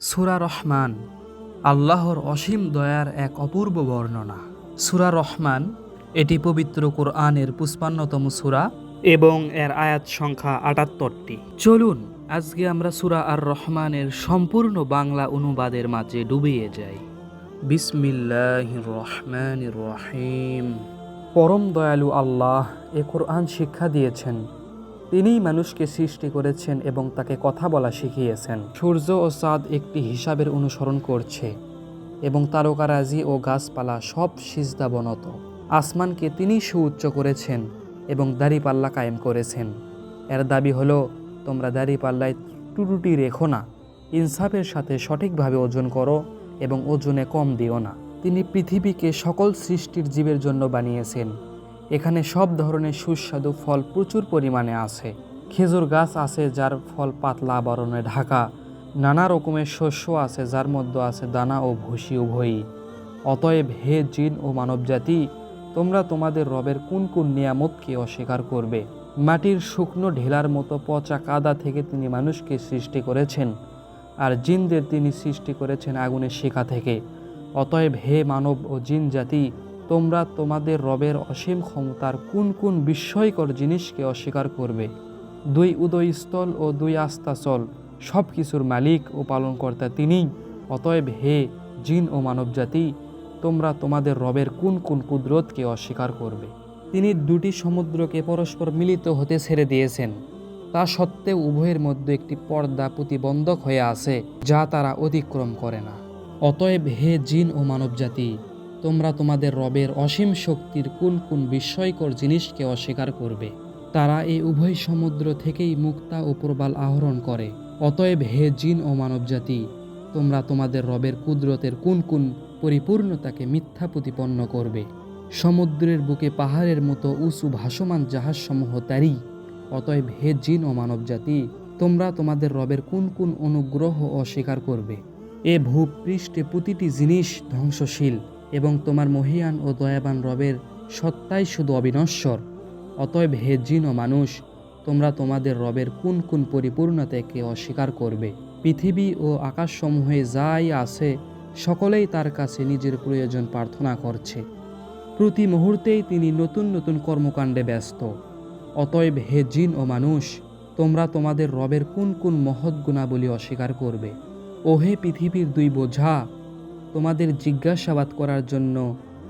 সূরা রহমান আল্লাহর অসীম দয়ার এক অপূর্ব বর্ণনা। সূরা রহমান এটি পবিত্র কোরআনের ৫৫তম সূরা এবং এর আয়াত সংখ্যা ৭৮টি। চলুন আজকে আমরা সূরা আর রহমানের সম্পূর্ণ বাংলা অনুবাদের মাঝে ডুবিয়ে যাই। বিসমিল্লাহির রহমানির রহিম। পরম দয়ালু আল্লাহ এ কোরআন শিক্ষা দিয়েছেন। তিনিই মানুষকে সৃষ্টি করেছেন এবং তাকে কথা বলা শিখিয়েছেন। সূর্য ও চাঁদ একটি হিসাবের অনুসরণ করছে এবং তারকারাজি ও গাছপালা সব সিজদাবনত। আসমানকে তিনি সুউচ্চ করেছেন এবং দাড়িপাল্লা কায়েম করেছেন। এর দাবি হলো, তোমরা দাড়িপাল্লায় ত্রুটি রেখো না, ইনসাফের সাথে সঠিকভাবে ওজন করো এবং ওজনে কম দিও না। তিনি পৃথিবীকে সকল সৃষ্টির জীবের জন্য বানিয়েছেন। এখানে সব ধরনের সুস্বাদু ফল প্রচুর পরিমাণে আছে। খেজুর গাছ আছে যার ফল পাতলা আবরণে ঢাকা। নানা রকমের শস্য আছে যার মধ্যে আছে দানা ও ভুসি উভয়ই। অতএব হে জিন ও মানবজাতি, তোমরা তোমাদের রবের কোন কোন নিয়ামতকে অস্বীকার করবে? মাটির শুকনো ঢেলার মতো পচা কাদা থেকে তিনি মানুষকে সৃষ্টি করেছেন, আর জিনদের তিনি সৃষ্টি করেছেন আগুনের শিখা থেকে। অতএব হে মানব ও জিন জাতি, তোমরা তোমাদের রবের অসীম ক্ষমতার কোন কোন বিস্ময়কর জিনিসকে অস্বীকার করবে? দুই উদয়স্থল ও দুই আস্তাচল সব কিছুর মালিক ও পালনকর্তা তিনিই। অতএব হে জিন ও মানবজাতি, তোমরা তোমাদের রবের কোন কোন কুদরতকে অস্বীকার করবে? তিনি দুটি সমুদ্রকে পরস্পর মিলিত হতে ছেড়ে দিয়েছেন। তা সত্ত্বেও উভয়ের মধ্যে একটি পর্দা প্রতিবন্ধক হয়ে আছে, যা তারা অতিক্রম করে না। অতএব হে জিন ও মানবজাতি, তোমরা তোমাদের রবের অসীম শক্তির কোন কোন বিস্ময়কর জিনিসকে অস্বীকার করবে? তারা এই উভয় সমুদ্র থেকেই মুক্তা ও প্রবাল আহরণ করে। অতএব হে জিন ও মানবজাতি, তোমরা তোমাদের রবের কুদরতের কোন কোন পরিপূর্ণতাকে মিথ্যা প্রতিপন্ন করবে? সমুদ্রের বুকে পাহাড়ের মতো উঁচু ভাসমান জাহাজসমূহ তারই। অতএব হে জিন ও মানবজাতি, তোমরা তোমাদের রবের কোন কোন অনুগ্রহ অস্বীকার করবে? এ ভূপৃষ্ঠে প্রতিটি জিনিস ধ্বংসশীল এবং তোমার মহিয়ান ও দয়াবান রবের সত্তাই শুধু অবিনশ্বর। অতএব হে জিন ও মানুষ, তোমরা তোমাদের রবের কোন কোন পরিপূর্ণতাকে অস্বীকার করবে? পৃথিবী ও আকাশসমূহে যাই আছে সকলেই তার কাছে নিজের প্রয়োজন প্রার্থনা করছে। প্রতি মুহূর্তেই তিনি নতুন নতুন কর্মকাণ্ডে ব্যস্ত। অতএব হে জিন ও মানুষ, তোমরা তোমাদের রবের কোন কোন মহৎ গুণাবলী অস্বীকার করবে? ওহে পৃথিবীর দুই বোঝা, তোমাদের জিজ্ঞাসাবাদ করার জন্য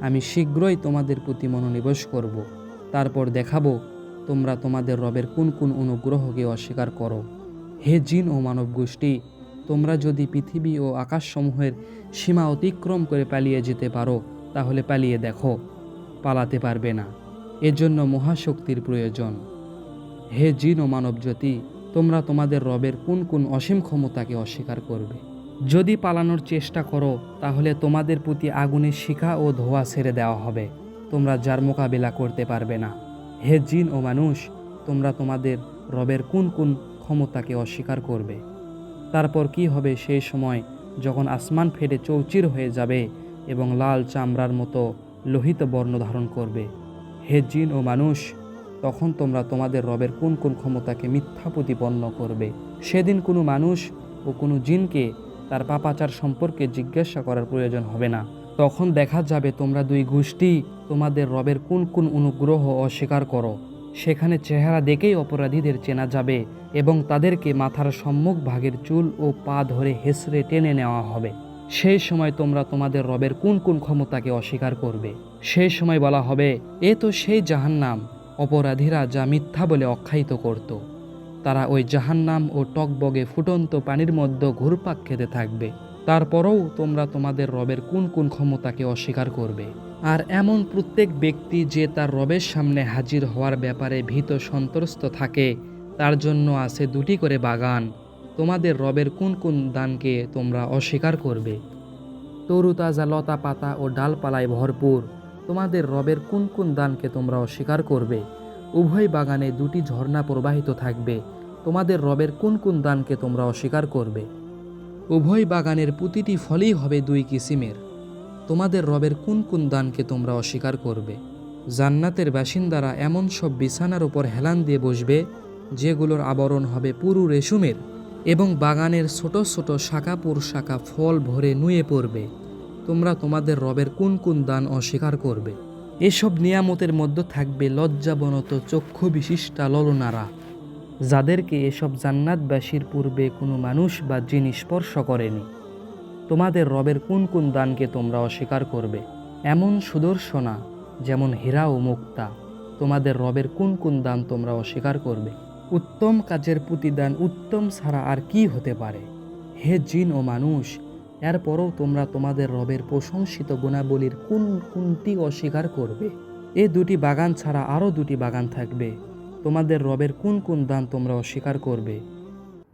আমি শীঘ্রই তোমাদের প্রতি মনোনিবেশ করব। তারপর দেখাবো তোমরা তোমাদের রবের কোন কোন অনুগ্রহকে অস্বীকার করো। হে জিন ও মানব গোষ্ঠী, তোমরা যদি পৃথিবী ও আকাশসমূহের সীমা অতিক্রম করে পালিয়ে যেতে পারো তাহলে পালিয়ে দেখো, পালাতে পারবে না। এজন্য মহাশক্তির প্রয়োজন। হে জিন ও মানবজাতি, তোমরা তোমাদের রবের কোন কোন অসীম ক্ষমতাকে অস্বীকার করবে? যদি পালানোর চেষ্টা করো তাহলে তোমাদের প্রতি আগুনের শিখা ও ধোঁয়া ছেড়ে দেওয়া হবে, তোমরা যার মোকাবিলা করতে পারবে না। হে জিন ও মানুষ, তোমরা তোমাদের রবের কোন কোন ক্ষমতাকে অস্বীকার করবে? তারপর কি হবে সেই সময় যখন আসমান ফেটে চৌচির হয়ে যাবে এবং লাল চামড়ার মতো লোহিত বর্ণ ধারণ করবে? হে জিন ও মানুষ, তখন তোমরা তোমাদের রবের কোন কোন ক্ষমতাকে মিথ্যা প্রতিপন্ন করবে? সেদিন কোনো মানুষ ও কোনো জিনকে তার পাপাচার সম্পর্কে জিজ্ঞাসা করার প্রয়োজন হবে না। তখন দেখা যাবে তোমরা দুই গোষ্ঠী তোমাদের রবের কোন কোন অনুগ্রহ অস্বীকার করো। সেখানে চেহারা দেখেই অপরাধীদের চেনা যাবে এবং তাদেরকে মাথার সম্মুখ ভাগের চুল ও পা ধরে হেসড়ে টেনে নেওয়া হবে। সেই সময় তোমরা তোমাদের রবের কোন কোন ক্ষমতাকে অস্বীকার করবে? সেই সময় বলা হবে, এ তো সেই জাহান্নাম অপরাধীরা যা মিথ্যা বলে আখ্যায়িত করত। তারা ওই জাহান্নাম ও টকবগে ফুটন্ত পানির মধ্যে ঘুরপাক খেতে থাকবে। তারপরেও তোমরা তোমাদের রবের কোন কোন ক্ষমতাকে অস্বীকার করবে? আর এমন প্রত্যেক ব্যক্তি যে তার রবের সামনে হাজির হওয়ার ব্যাপারে ভীত সন্ত্রস্ত থাকে, তার জন্য আছে দুটি করে বাগান। তোমাদের রবের কোন কোন দানকে তোমরা অস্বীকার করবে? তরুতাজা লতা পাতা ও ডালপালায় ভরপুর তোমাদের রবের কোন কোন দানকে তোমরা অস্বীকার করবে? উভয় বাগানে দুটি ঝর্ণা প্রবাহিত থাকবে, তোমাদের রবের কোন কোন দানকে তোমরা অস্বীকার করবে? উভয় বাগানের প্রতিটি ফলই হবে দুই কিসিমের, তোমাদের রবের কোন কোন দানকে তোমরা অস্বীকার করবে? জান্নাতের বাসিন্দারা এমন সব বিছানার উপর হেলান দিয়ে বসবে যেগুলোর আবরণ হবে পুরু রেশমের, এবং বাগানের ছোট ছোট শাখা প্রশাখা ফল ভরে নুয়ে পড়বে। তোমরা তোমাদের রবের কোন কোন দান অস্বীকার করবে? এসব নিয়ামতের মধ্যে থাকবে লজ্জাবনত চক্ষু বিশিষ্টা ললনারা, যাদেরকে এসব জান্নাতবাসীর পূর্বে কোনো মানুষ বা জিনিস স্পর্শ করেনি। তোমাদের রবের কোন কোন দানকে তোমরা অস্বীকার করবে? এমন সুদর্শনা যেমন হীরা ও মুক্তা, তোমাদের রবের কোন কোন দান তোমরা অস্বীকার করবে? উত্তম কাজের প্রতিদান উত্তম ছাড়া আর কি হতে পারে? হে জিন ও মানুষ, এরপরও তোমরা তোমাদের রবের প্রশংসিত গুণাবলীর কোন কোনটি অস্বীকার করবে? এ দুটি বাগান ছাড়া আরও দুটি বাগান থাকবে, তোমাদের রবের কোন কোন দান তোমরা অস্বীকার করবে?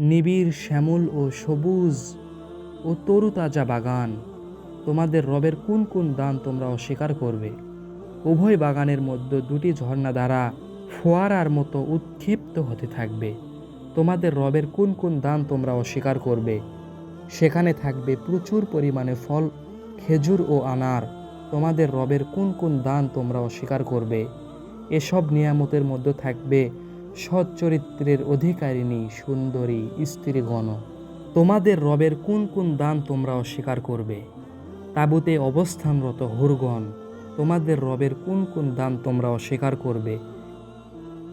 নিবিড় শ্যামল ও সবুজ ও তরুতাজা বাগান, তোমাদের রবের কোন কোন দান তোমরা অস্বীকার করবে? উভয় বাগানের মধ্যে দুটি ঝর্ণা দ্বারা ফোয়ারার মতো উৎক্ষিপ্ত হতে থাকবে, তোমাদের রবের কোন কোন দান তোমরা অস্বীকার করবে? সেখানে থাকবে প্রচুর পরিমাণে ফল, খেজুর ও আনার, তোমাদের রবের কোন কোন দান তোমরা অস্বীকার করবে? এসব নিয়ামতের মধ্যে থাকবে সৎ চরিত্রের অধিকারিণী সুন্দরী স্ত্রীগণ, তোমাদের রবের কোন কোন দান তোমরা অস্বীকার করবে? তাঁবুতে অবস্থানরত হুরগণ, তোমাদের রবের কোন কোন দান তোমরা অস্বীকার করবে?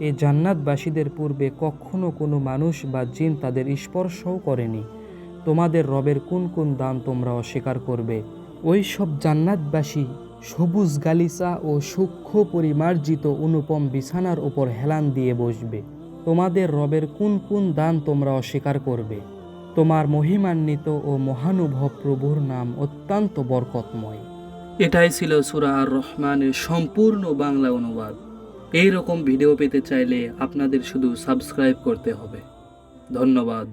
এই জান্নাতবাসীদের পূর্বে কখনো কোনো মানুষ বা জিন তাদের স্পর্শও করেনি, তোমাদের রবের কোন কোন দান তোমরা অস্বীকার করবে? ওই সব জান্নাতবাসী সবুজ গালিচা ও সূক্ষ্ম পরিমার্জিত অনুপম বিছানার উপর হেলান দিয়ে বসবে, তোমাদের রবের কোন কোন দান তোমরা অস্বীকার করবে? তোমার মহিমান্বিত ও মহানুভব প্রভুর নাম অত্যন্ত বরকতময়। এটাই ছিল সূরা আর রহমানের সম্পূর্ণ বাংলা অনুবাদ। এই রকম ভিডিও পেতে চাইলে আপনাদের শুধু সাবস্ক্রাইব করতে হবে। ধন্যবাদ।